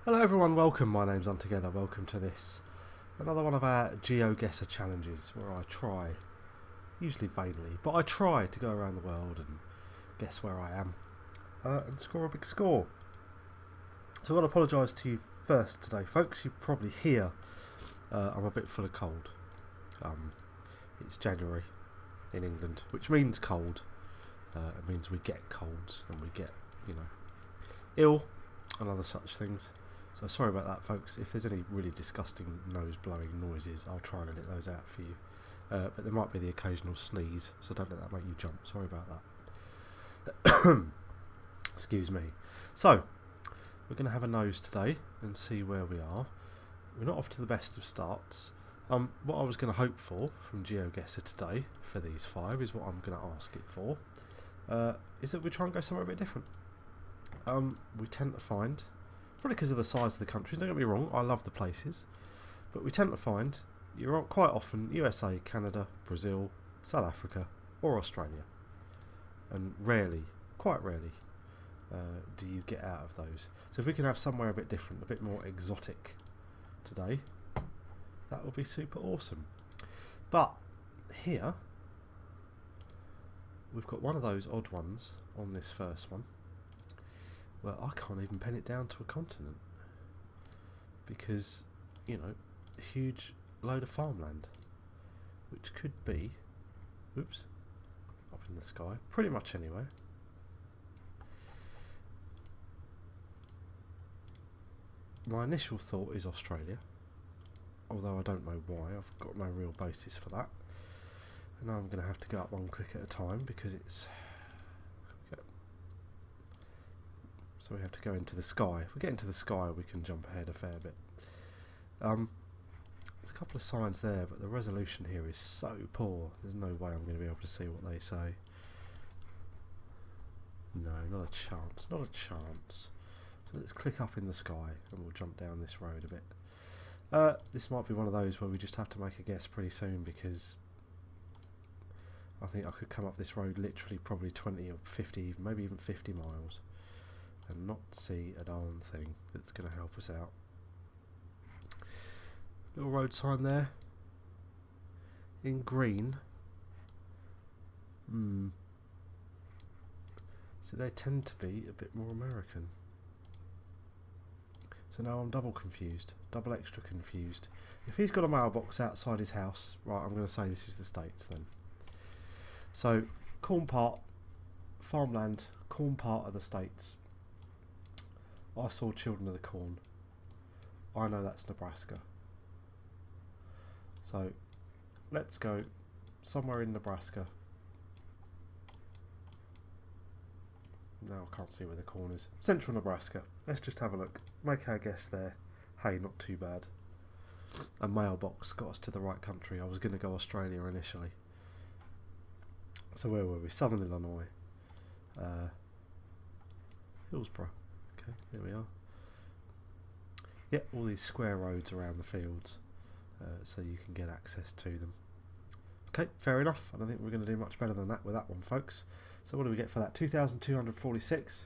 Hello everyone, welcome, my name's Untogether, welcome to this, another one of our Geoguessr challenges where I try, usually vainly, but I try to go around the world and guess where I am and score a big score. So I've got to apologise to you first today folks. You probably hear I'm a bit full of cold. It's January in England, which means cold. It means we get colds and we get, ill and other such things. So sorry about that folks. If there's any really disgusting nose blowing noises, I'll try and edit those out for you. But there might be the occasional sneeze, so don't let that make you jump. Sorry about that. Excuse me. So we're going to have a nose today and see where we are. We're not off to the best of starts. What I was going to hope for from Geoguessr today for these 5 is what I'm going to ask it for. Is that we try and go somewhere a bit different. We tend to find, probably because of the size of the country, don't get me wrong, I love the places, but we tend to find you're quite often USA, Canada, Brazil, South Africa or Australia, and rarely, quite rarely, do you get out of those. So if we can have somewhere a bit different, a bit more exotic today, that would be super awesome. But here we've got one of those odd ones on this first one. Well, I can't even pen it down to a continent because, a huge load of farmland, which could be, oops, up in the sky, pretty much anywhere. My initial thought is Australia, although I don't know why. I've got no real basis for that. And now I'm going to have to go up one click at a time because it's... So we have to go into the sky. If we get into the sky, we can jump ahead a fair bit. There's a couple of signs there, but the resolution here is so poor. There's no way I'm going to be able to see what they say. No, not a chance. Not a chance. So let's click up in the sky and we'll jump down this road a bit. This might be one of those where we just have to make a guess pretty soon because I think I could come up this road literally probably 20 or 50, maybe even 50 miles. And not see a darn thing that's going to help us out. Little road sign there in green. So they tend to be a bit more American. So now I'm double confused, double extra confused. If he's got a mailbox outside his house, right, I'm going to say this is the States then. So corn part, farmland, corn part of the States. I saw Children of the Corn. I know that's Nebraska. So let's go somewhere in Nebraska. Now I can't see where the corn is. Central Nebraska. Let's just have a look. Make our guess there. Hey, not too bad. A mailbox got us to the right country. I was going to go Australia initially. So where were we? Southern Illinois. Hillsborough. Okay, there we are. Yep, all these square roads around the fields, so you can get access to them. Okay, fair enough. I don't think we're going to do much better than that with that one, folks. So what do we get for that? 2,246.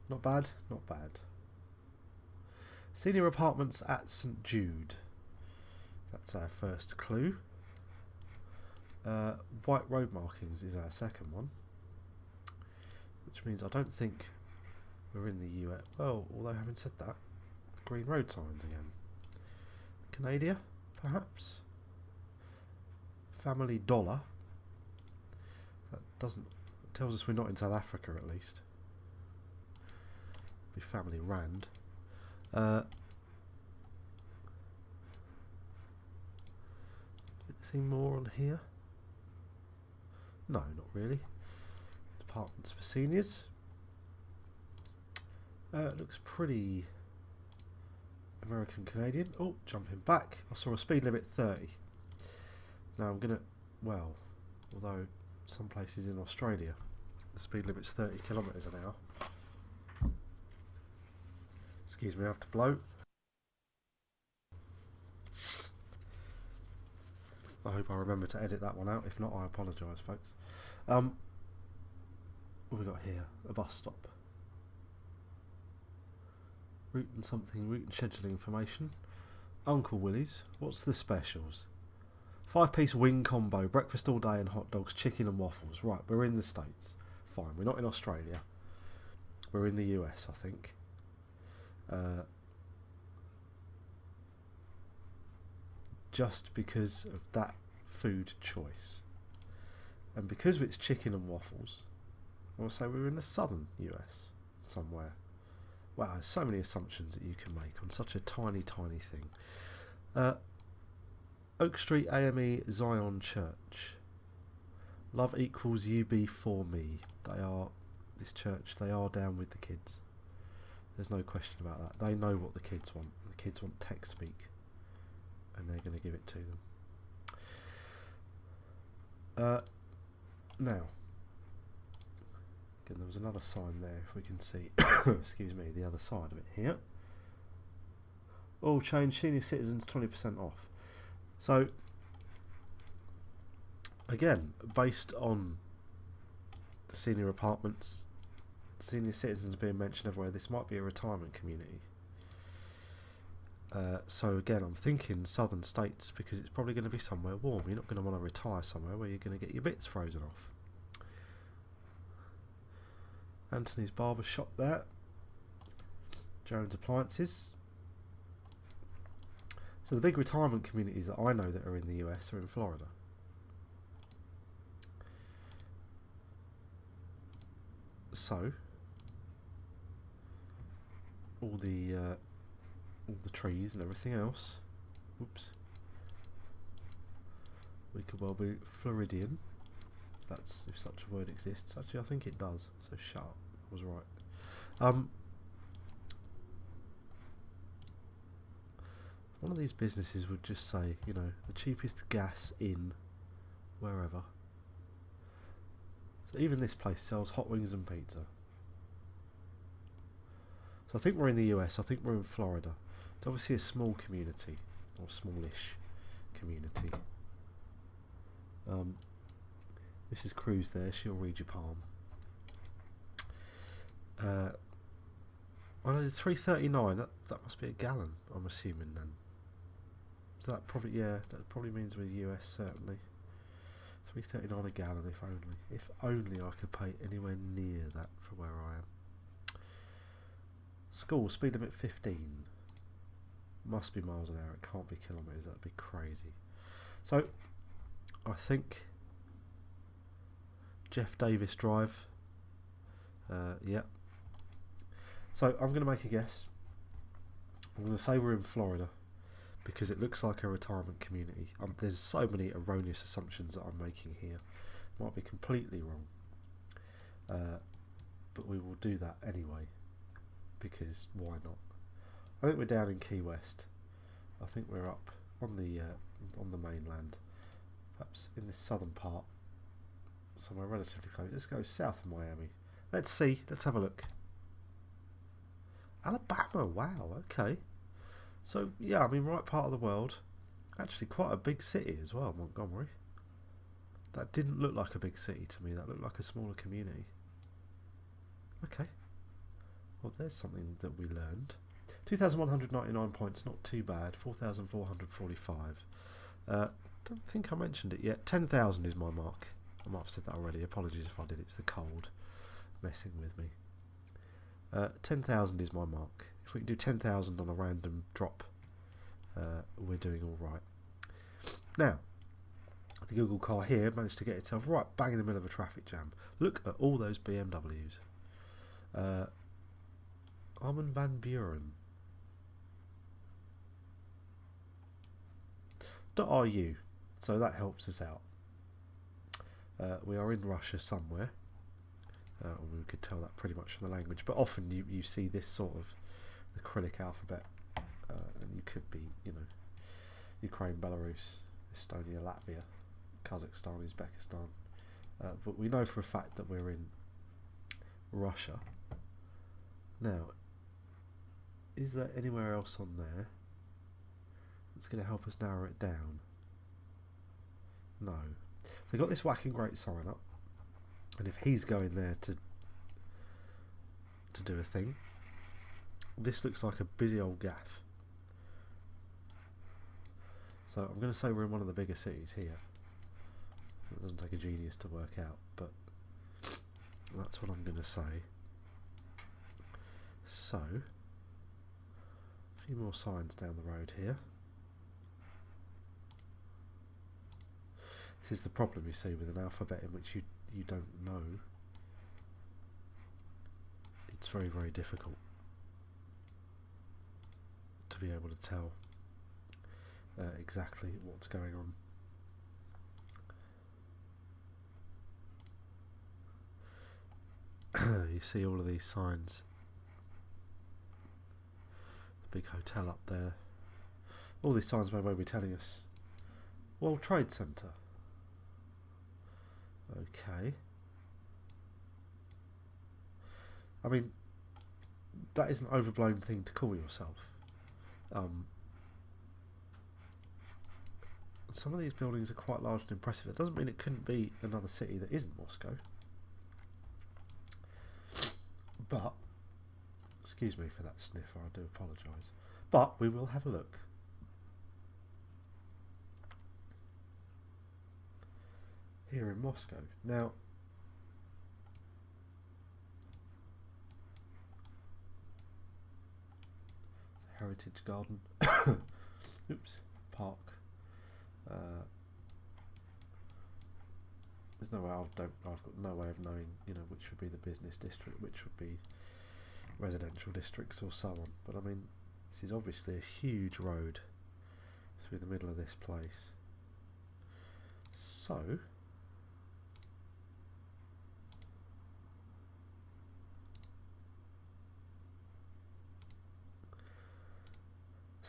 Not bad, not bad. Senior apartments at St Jude. That's our first clue. White road markings is our second one, which means I don't think we're in the US. Well, although having said that, green road signs again. Canada, perhaps. Family Dollar. That doesn't. It tells us we're not in South Africa at least. Be Family Rand. Anything more on here? No, not really. Departments for seniors. It looks pretty American Canadian. Oh, jumping back. I saw a speed limit 30. Now I'm gonna, well, although some places in Australia the speed limit's 30 kilometres an hour. Excuse me, I have to blow. I hope I remember to edit that one out. If not, I apologise, folks. What have we got here? A bus stop. Route and something, route and scheduling information. Uncle Willie's, what's the specials? 5-piece wing combo, breakfast all day and hot dogs, chicken and waffles. Right, we're in the States. Fine, we're not in Australia. We're in the US, I think. Just because of that food choice. And because it's chicken and waffles, I will say we're in the southern US somewhere. Wow, there's so many assumptions that you can make on such a tiny, tiny thing. Oak Street AME Zion Church. Love equals UB for me. They are, this church, they are down with the kids. There's no question about that. They know what the kids want. The kids want tech speak. And they're going to give it to them. Now, again, there was another sign there, if we can see, excuse me, the other side of it here. All change senior citizens 20% off. So, again, based on the senior apartments, senior citizens being mentioned everywhere, this might be a retirement community. So again, I'm thinking southern states because it's probably going to be somewhere warm. You're not going to want to retire somewhere where you're going to get your bits frozen off. Anthony's barber shop there. Jones Appliances. So the big retirement communities that I know that are in the US are in Florida. So all the trees and everything else. Oops. We could well be Floridian. That's if such a word exists. Actually, I think it does. So shut up. I was right. One of these businesses would just say, you know, the cheapest gas in wherever. So even this place sells hot wings and pizza. So I think we're in the US. I think we're in Florida. It's obviously a small community, or smallish community. Mrs. Cruz there, she'll read your palm. I did $3.39. That must be a gallon, I'm assuming then. So that probably, yeah, that probably means we're US certainly. $3.39 a gallon, if only. If only I could pay anywhere near that for where I am. School speed limit 15. Must be miles an hour. It can't be kilometres. That'd be crazy. So I think Jeff Davis Drive. Yep. So I'm going to make a guess. I'm going to say we're in Florida because it looks like a retirement community. There's so many erroneous assumptions that I'm making here. Might be completely wrong. But we will do that anyway because why not? I think we're down in Key West. I think we're up on the mainland, perhaps in this southern part, somewhere relatively close. Let's go south of Miami. Let's see. Let's have a look. Alabama. Wow. Okay. So yeah, I mean, right part of the world. Actually, quite a big city as well, Montgomery. That didn't look like a big city to me. That looked like a smaller community. Okay. Well, there's something that we learned. 2,199 points, not too bad. 4,445. Don't think I mentioned it yet. 10,000 is my mark. I might have said that already. Apologies if I did. It's the cold messing with me. 10,000 is my mark. If we can do 10,000 on a random drop, we're doing all right. Now, the Google car here managed to get itself right bang in the middle of a traffic jam. Look at all those BMWs. Armin van Buren. .ru, so that helps us out. We are in Russia somewhere. We could tell that pretty much from the language, but often you see this sort of acrylic alphabet, and you could be, you know, Ukraine, Belarus, Estonia, Latvia, Kazakhstan, Uzbekistan, but we know for a fact that we're in Russia. Now, is there anywhere else on there that's going to help us narrow it down? No. They've got this whacking great sign up, and if he's going there to do a thing, this looks like a busy old gaff. So I'm going to say we're in one of the bigger cities here. It doesn't take a genius to work out, but that's what I'm going to say. So, a few more signs down the road here. This is the problem, you see, with an alphabet in which you don't know. It's very, very difficult to be able to tell exactly what's going on. You see all of these signs. The big hotel up there. All these signs may well be telling us World Trade Center. Okay. I mean, that is an overblown thing to call yourself. Some of these buildings are quite large and impressive. It doesn't mean it couldn't be another city that isn't Moscow. But, excuse me for that sniffer, I do apologise. But we will have a look. Here in Moscow. Now, Heritage Garden. Oops, park. There's no way I've got no way of knowing, you know, which would be the business district, which would be residential districts, or so on. But I mean, this is obviously a huge road through the middle of this place. So,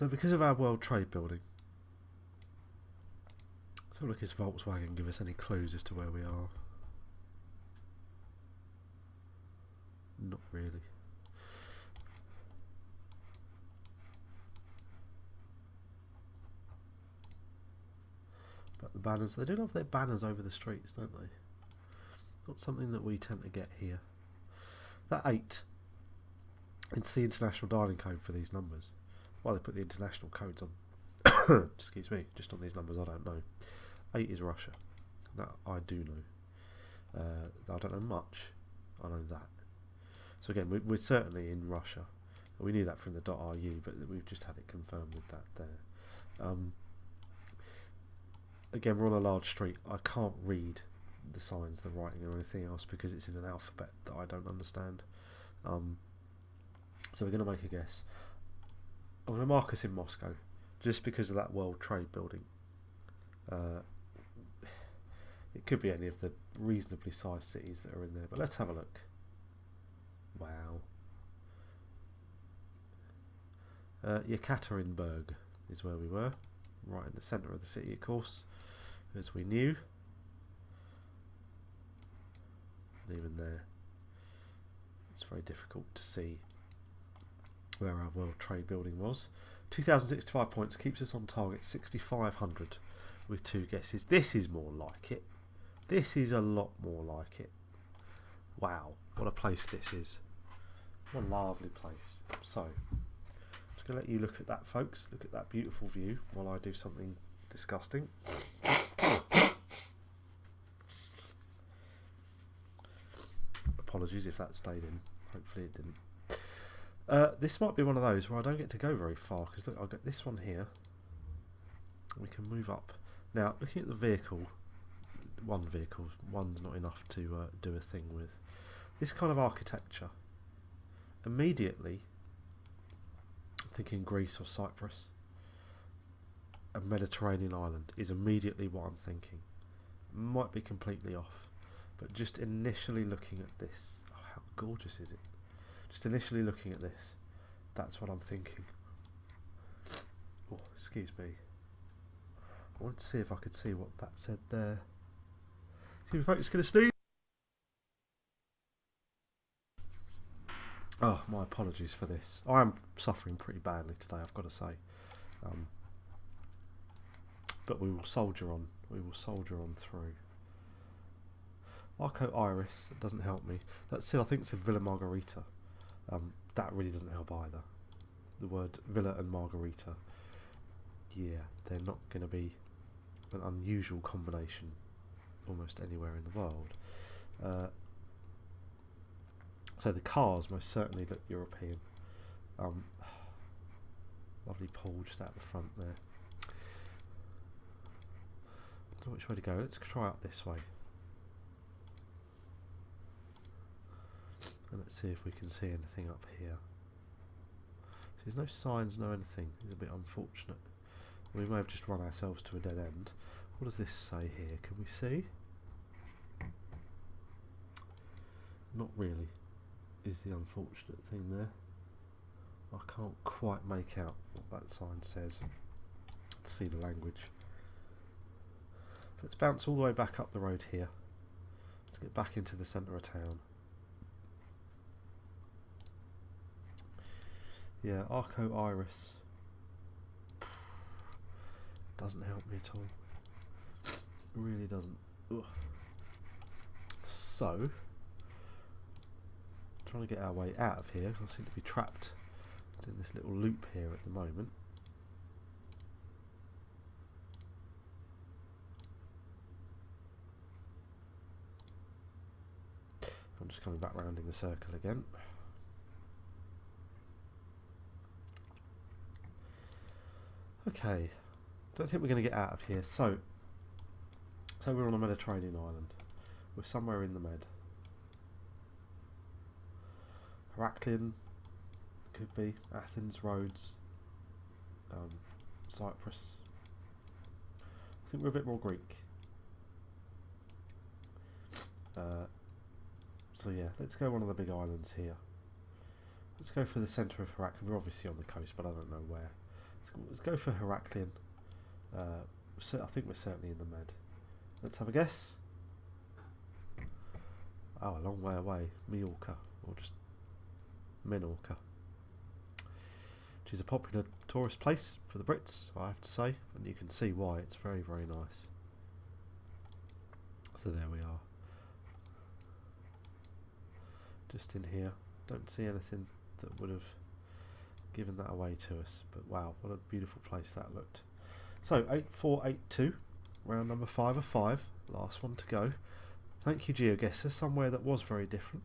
because of our World Trade building, so look, is Volkswagen give us any clues as to where we are? Not really. But the banners, they do have their banners over the streets, don't they? Not something that we tend to get here. That 8, it's the international dialing code for these numbers. Why they put the international codes on, excuse me, just on these numbers, I don't know. 8 is Russia. That I do know. I don't know much. I know that. So again, we're certainly in Russia. We knew that from the .ru, but we've just had it confirmed with that there. Again, we're on a large street. I can't read the signs, the writing, or anything else because it's in an alphabet that I don't understand. So we're going to make a guess. I'm going to mark us in Moscow, just because of that World Trade building. It could be any of the reasonably sized cities that are in there, but let's have a look. Wow. Yekaterinburg is where we were, right in the centre of the city, of course, as we knew. And even there, it's very difficult to see where our World Trade building was. 2,065 points keeps us on target, 6,500 with 2 guesses. This is more like it. This is a lot more like it. Wow, what a place this is. What a lovely place. So, I'm just going to let you look at that, folks. Look at that beautiful view while I do something disgusting. Apologies if that stayed in. Hopefully it didn't. This might be one of those where I don't get to go very far, because look, I'll get this one here. We can move up. Now, looking at the vehicle, one's not enough to do a thing with. This kind of architecture, immediately thinking Greece or Cyprus, a Mediterranean island is immediately what I'm thinking. Might be completely off, but just initially looking at this, oh, how gorgeous is it? Just initially looking at this, that's what I'm thinking. Oh, excuse me. I wanted to see if I could see what that said there. Excuse me, folks, going to sneeze. Oh, my apologies for this. I am suffering pretty badly today, I've got to say. But we will soldier on. We will soldier on through. Arco Iris, that doesn't help me. That's still, I think it's a Villa Margarita. That really doesn't help either. the word villa and margarita. Yeah, they're not going to be an unusual combination almost anywhere in the world. So the cars most certainly look European. Lovely pool just out the front there. I don't know which way to go. Let's try up this way. And let's see if we can see anything up here. So there's no signs, no anything. It's a bit unfortunate. We may have just run ourselves to a dead end. What does this say here? Can we see? Not really, is the unfortunate thing there. I can't quite make out what that sign says. Let's see the language. So let's bounce all the way back up the road here. Let's get back into the centre of town. Yeah, Arco Iris. Doesn't help me at all. It really doesn't. Ugh. So, trying to get our way out of here. I seem to be trapped in this little loop here at the moment. I'm just coming back round in the circle again. Okay, don't think we're going to get out of here. So we're on a Mediterranean island. We're somewhere in the Med. Heraklion, could be. Athens, Rhodes, Cyprus. I think we're a bit more Greek. So yeah, let's go one of the big islands here. Let's go for the centre of Heraklion. We're obviously on the coast, but I don't know where. Let's go for Heraklion. I think we're certainly in the Med. Let's have a guess. Oh, a long way away. Majorca, or just Menorca, which is a popular tourist place for the Brits, I have to say, and you can see why. It's very, very nice. So there we are. Just in here. Don't see anything that would have given that away to us, but wow, what a beautiful place that looked. So 8482, round number 5 of 5, last one to go. Thank you, Geoguessr. Somewhere that was very different,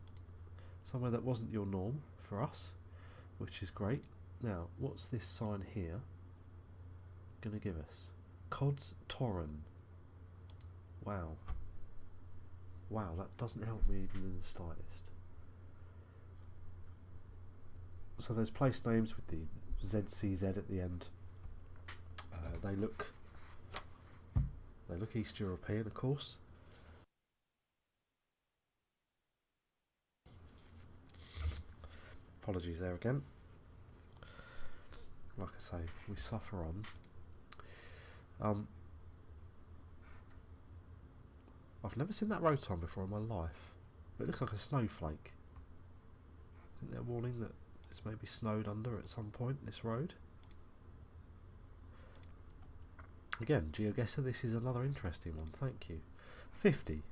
somewhere that wasn't your norm for us, which is great. Now, what's this sign here going to give us? Cods Torren. Wow. Wow, that doesn't help me even in the slightest. So those place names with the ZCZ at the end, they look East European, of course. Apologies there again. Like I say, we suffer on. I've never seen that road sign before in my life. It looks like a snowflake. Isn't there a warning that this may be snowed under at some point, this road? Again, Geoguessr, this is another interesting one, thank you. 50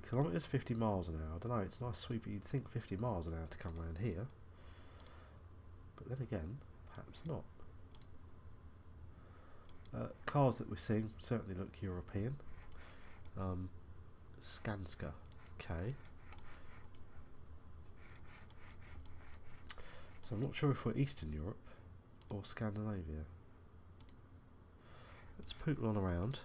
kilometres, 50 miles an hour. I don't know, it's nice sweep, you'd think 50 miles an hour to come around here. But then again, perhaps not. Cars that we're seeing certainly look European. Gdansk, okay. So I'm not sure if we're Eastern Europe or Scandinavia. Let's pootle on around.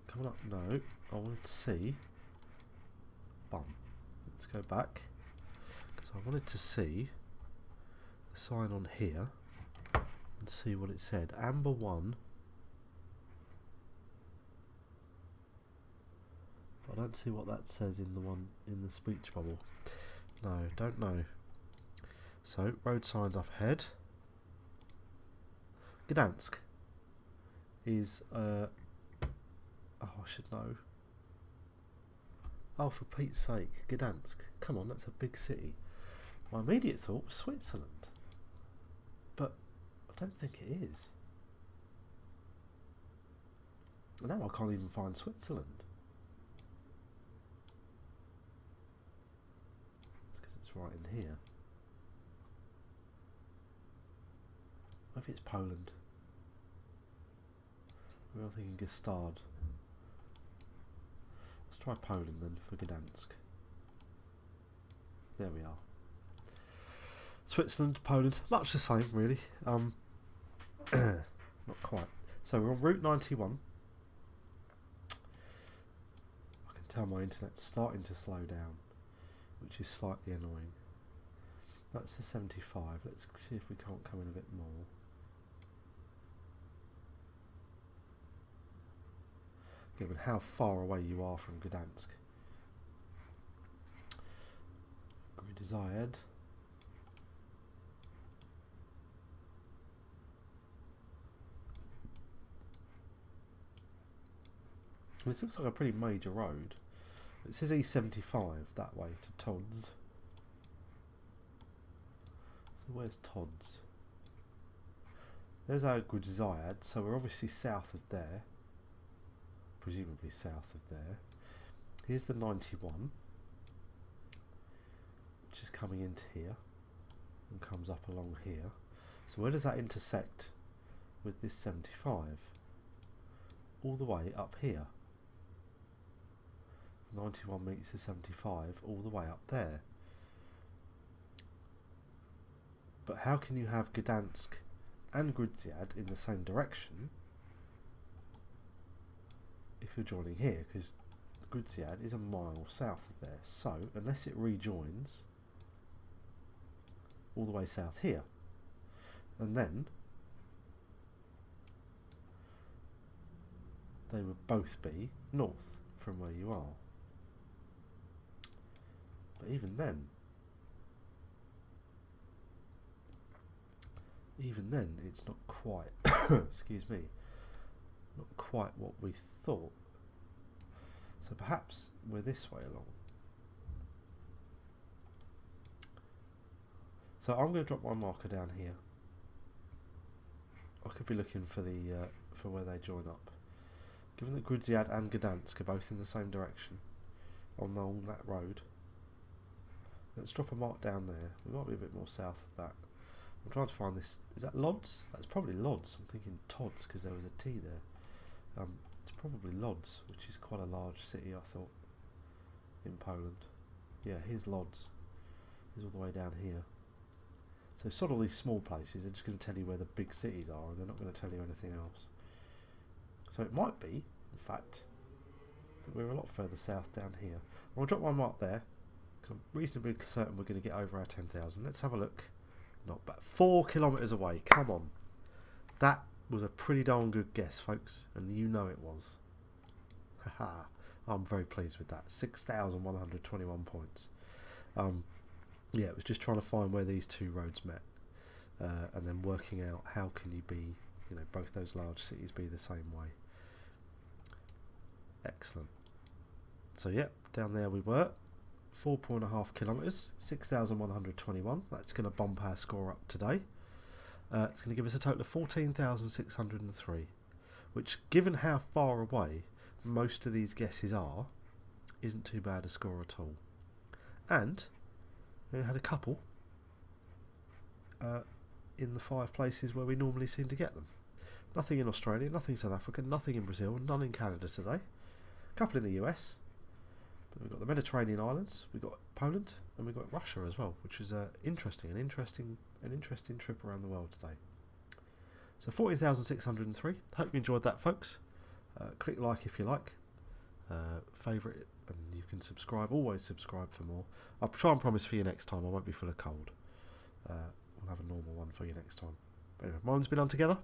Coming up, no. I wanted to see. Bum. Let's go back. Because I wanted to see the sign on here and see what it said. Amber 1. But I don't see what that says in the one in the speech bubble. No, don't know. So, road signs up ahead. Gdansk is oh, I should know. Oh, for Pete's sake, Gdansk. Come on, that's a big city. My immediate thought was Switzerland. But I don't think it is. Now I can't even find Switzerland. It's because it's right in here. Maybe it's Poland. I'm thinking Gstad. Let's try Poland then for Gdansk. There we are. Switzerland, Poland, much the same really. Not quite. So we're on Route 91. I can tell my internet's starting to slow down, which is slightly annoying. That's the 75. Let's see if we can't come in a bit more. Given how far away you are from Gdansk. Desired. This looks like a pretty major road. It says E75 that way to Tods. So where's Tods? There's our Gdansk, so we're obviously south of there. Presumably south of there. Here's the 91, which is coming into here and comes up along here. So where does that intersect with this 75? All the way up here. 91 meets the 75 all the way up there. But how can you have Gdansk and Gdansk in the same direction if you're joining here? Because Gdansk is a mile south of there. So unless it rejoins all the way south here, and then they would both be north from where you are. But even then it's not quite excuse me, not quite what we thought. So perhaps we're this way along. So I'm going to drop my marker down here. I could be looking for the for where they join up. Given that Gdansk and Gdansk are both in the same direction on that road, let's drop a mark down there. We might be a bit more south of that. I'm trying to find this. Is that Lodz? That's probably Lodz. I'm thinking Tods because there was a T there. It's probably Lodz, which is quite a large city, I thought, in Poland. Yeah, here's Lodz. He's all the way down here. So sort of these small places, they're just going to tell you where the big cities are, and they're not going to tell you anything else. So it might be, in fact, that we're a lot further south down here. I'll drop my mark there, because I'm reasonably certain we're going to get over our 10,000. Let's have a look. Not bad. 4 kilometres away. Come on. That was a pretty darn good guess, folks, and you know it was. Haha. I'm very pleased with that. 6,121 points. Yeah, it was just trying to find where these two roads met, and then working out how can you be, both those large cities be the same way. Excellent. So yeah, down there we were. 4.5 kilometres, 6,121. That's going to bump our score up today. It's going to give us a total of 14,603, which, given how far away most of these guesses are, isn't too bad a score at all. And we had a couple in the 5 places where we normally seem to get them. Nothing in Australia, nothing in South Africa, nothing in Brazil, none in Canada today. A couple in the US. But we've got the Mediterranean islands, we've got Poland, and we've got Russia as well, which is an interesting trip around the world today. So 14,603. Hope you enjoyed that, folks. Click like if you like. Favourite it, and you can subscribe. Always subscribe for more. I'll try and promise for you next time I won't be full of cold. We'll have a normal one for you next time. But anyway, mine's been on together.